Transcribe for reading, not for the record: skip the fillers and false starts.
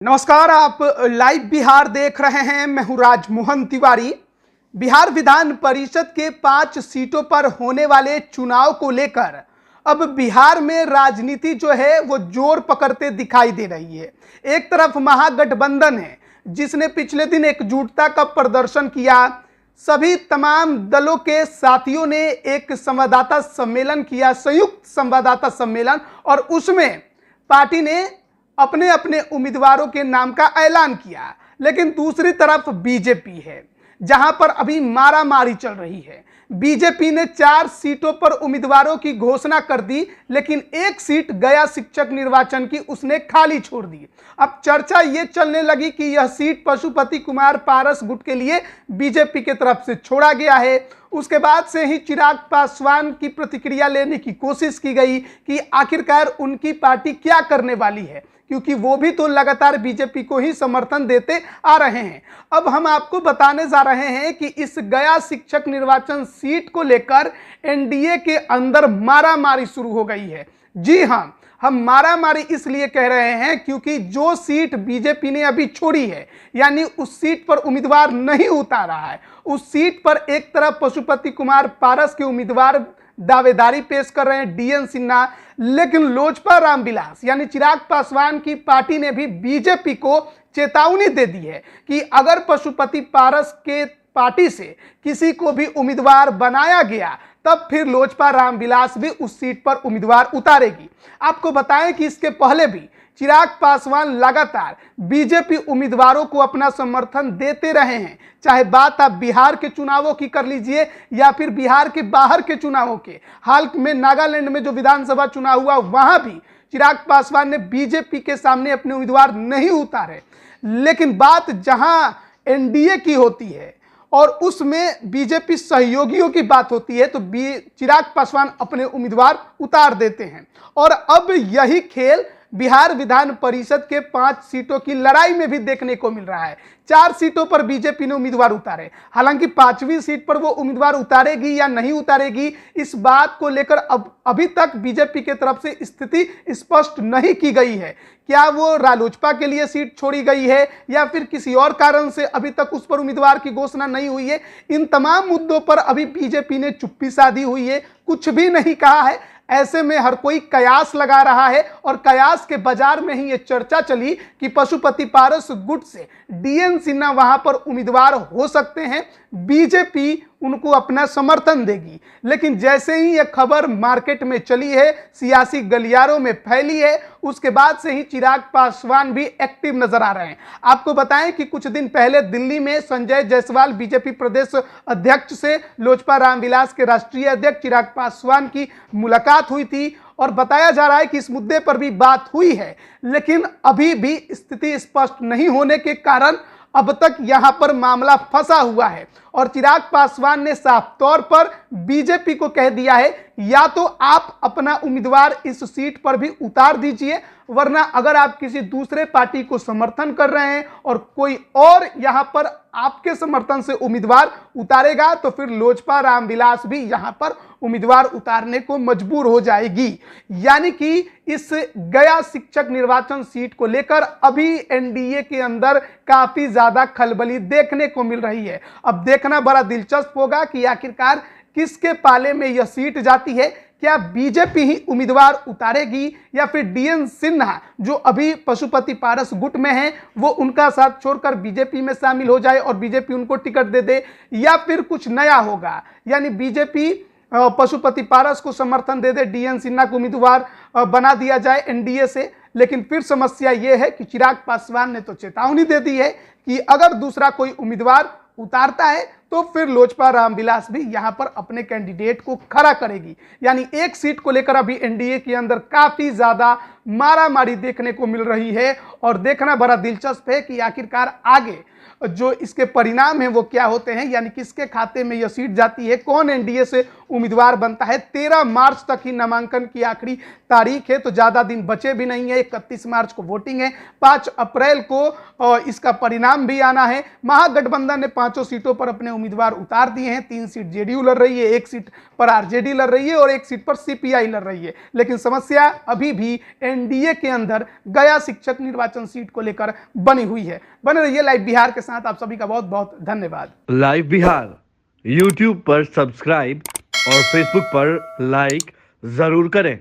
नमस्कार, आप लाइव बिहार देख रहे हैं। मैं हूं राजमोहन तिवारी। बिहार विधान परिषद के 5 सीटों पर होने वाले चुनाव को लेकर अब बिहार में राजनीति जो है वो जोर पकड़ते दिखाई दे रही है। एक तरफ महागठबंधन है जिसने पिछले दिन एकजुटता का प्रदर्शन किया। सभी तमाम दलों के साथियों ने एक संवाददाता सम्मेलन किया, संयुक्त संवाददाता सम्मेलन, और उसमें पार्टी ने अपने अपने उम्मीदवारों के नाम का ऐलान किया। लेकिन दूसरी तरफ बीजेपी है जहां पर अभी मारामारी चल रही है। बीजेपी ने 4 सीटों पर उम्मीदवारों की घोषणा कर दी, लेकिन एक सीट गया शिक्षक निर्वाचन की उसने खाली छोड़ दी। अब चर्चा ये चलने लगी कि यह सीट पशुपति कुमार पारस गुट के लिए बीजेपी की तरफ से छोड़ा गया है। उसके बाद से ही चिराग पासवान की प्रतिक्रिया लेने की कोशिश की गई कि आखिरकार उनकी पार्टी क्या करने वाली है, क्योंकि वो भी तो लगातार बीजेपी को ही समर्थन देते आ रहे हैं। अब हम आपको बताने जा रहे हैं कि इस गया शिक्षक निर्वाचन सीट को लेकर एनडीए के अंदर मारामारी शुरू हो गई है। जी हाँ, हम मारामारी इसलिए कह रहे हैं क्योंकि जो सीट बीजेपी ने अभी छोड़ी है, यानी उस सीट पर उम्मीदवार नहीं उतारा है, उस सीट पर एक तरफ पशुपति कुमार पारस के उम्मीदवार दावेदारी पेश कर रहे हैं डीएन सिन्हा, लेकिन लोजपा रामविलास यानी चिराग पासवान की पार्टी ने भी बीजेपी को चेतावनी दे दी है कि अगर पशुपति पारस के पार्टी से किसी को भी उम्मीदवार बनाया गया तब फिर लोजपा रामविलास भी उस सीट पर उम्मीदवार उतारेगी। आपको बताएं कि इसके पहले भी चिराग पासवान लगातार बीजेपी उम्मीदवारों को अपना समर्थन देते रहे हैं, चाहे बात आप बिहार के चुनावों की कर लीजिए या फिर बिहार के बाहर के चुनावों के। हाल में नागालैंड में जो विधानसभा चुनाव हुआ वहां भी चिराग पासवान ने बीजेपी के सामने अपने उम्मीदवार नहीं उतारे। लेकिन बात जहां एनडीए की होती है और उसमें बीजेपी सहयोगियों की बात होती है तो चिराग पासवान अपने उम्मीदवार उतार देते हैं। और अब यही खेल बिहार विधान परिषद के 5 सीटों की लड़ाई में भी देखने को मिल रहा है। 4 सीटों पर बीजेपी ने उम्मीदवार उतारे, हालांकि 5वीं सीट पर वो उम्मीदवार उतारेगी या नहीं उतारेगी, इस बात को लेकर अभी तक बीजेपी की तरफ से स्थिति स्पष्ट नहीं की गई है। क्या वो रालोजपा के लिए सीट छोड़ी गई है या फिर किसी और कारण से अभी तक उस पर उम्मीदवार की घोषणा नहीं हुई है। इन तमाम मुद्दों पर अभी बीजेपी ने चुप्पी साधी हुई है, कुछ भी नहीं कहा है। ऐसे में हर कोई कयास लगा रहा है और कयास के बाजार में ही यह चर्चा चली कि पशुपति पारस गुट से डीएन सिन्हा वहां पर उम्मीदवार हो सकते हैं, बीजेपी उनको अपना समर्थन देगी। लेकिन जैसे ही यह खबर मार्केट में चली है, सियासी गलियारों में फैली है, उसके बाद से ही चिराग पासवान भी एक्टिव नजर आ रहे हैं। आपको बताएं कि कुछ दिन पहले दिल्ली में संजय जायसवाल बीजेपी प्रदेश अध्यक्ष से लोजपा रामविलास के राष्ट्रीय अध्यक्ष चिराग पासवान की मुलाकात हुई थी और बताया जा रहा है कि इस मुद्दे पर भी बात हुई है। लेकिन अभी भी स्थिति स्पष्ट नहीं होने के कारण अब तक यहां पर मामला फंसा हुआ है और चिराग पासवान ने साफ तौर पर बीजेपी को कह दिया है या तो आप अपना उम्मीदवार इस सीट पर भी उतार दीजिए, वरना अगर आप किसी दूसरे पार्टी को समर्थन कर रहे हैं और कोई और यहां पर आपके समर्थन से उम्मीदवार उतारेगा तो फिर लोजपा रामविलास भी यहां पर उम्मीदवार उतारने को मजबूर हो जाएगी। यानी कि इस गया शिक्षक निर्वाचन सीट को लेकर अभी एनडीए के अंदर काफी ज्यादा खलबली देखने को मिल रही है। अब देखना बड़ा दिलचस्प होगा कि आखिरकार किसके पाले में यह सीट जाती है। क्या बीजेपी ही उम्मीदवार उतारेगी या फिर डीएन सिन्हा जो अभी पशुपति पारस गुट में है वो उनका साथ छोड़कर बीजेपी में शामिल हो जाए और बीजेपी उनको टिकट दे दे, या फिर कुछ नया होगा, यानी बीजेपी पशुपति पारस को समर्थन दे दे, डीएन सिन्हा को उम्मीदवार बना दिया जाए एनडीए से। लेकिन फिर समस्या यह है कि चिराग पासवान ने तो चेतावनी दे दी है कि अगर दूसरा कोई उम्मीदवार उतारता है तो फिर लोजपा रामविलास भी यहां पर अपने कैंडिडेट को खड़ा करेगी। यानी एक सीट को लेकर अभी एनडीए के अंदर काफी ज्यादा मारामारी देखने को मिल रही है और देखना बड़ा दिलचस्प है कि आखिरकार आगे जो इसके परिणाम हैं वो क्या होते हैं, यानी किसके खाते में यह सीट जाती है, कौन एनडीए से उम्मीदवार बनता है। 13 मार्च तक ही नामांकन की आखिरी तारीख है, तो ज़्यादा दिन बचे भी नहीं है। 31 मार्च को वोटिंग है, 5 अप्रैल को इसका परिणाम भी आना है। महागठबंधन ने 5 सीटों पर अपने उम्मीदवार उतार दिए हैं। 3 सीट जेडीयू लड़ रही है, 1 सीट पर आरजेडी लड़ रही है और 1 सीट पर सीपीआई लड़ रही है। लेकिन समस्या अभी भी एनडीए के अंदर गया शिक्षक निर्वाचन सीट को लेकर बनी हुई है। बने रहिए लाइव बिहार के साथ। आप सभी का बहुत बहुत धन्यवाद। लाइव बिहार यूट्यूब पर सब्सक्राइब और फेसबुक पर लाइक जरूर करें।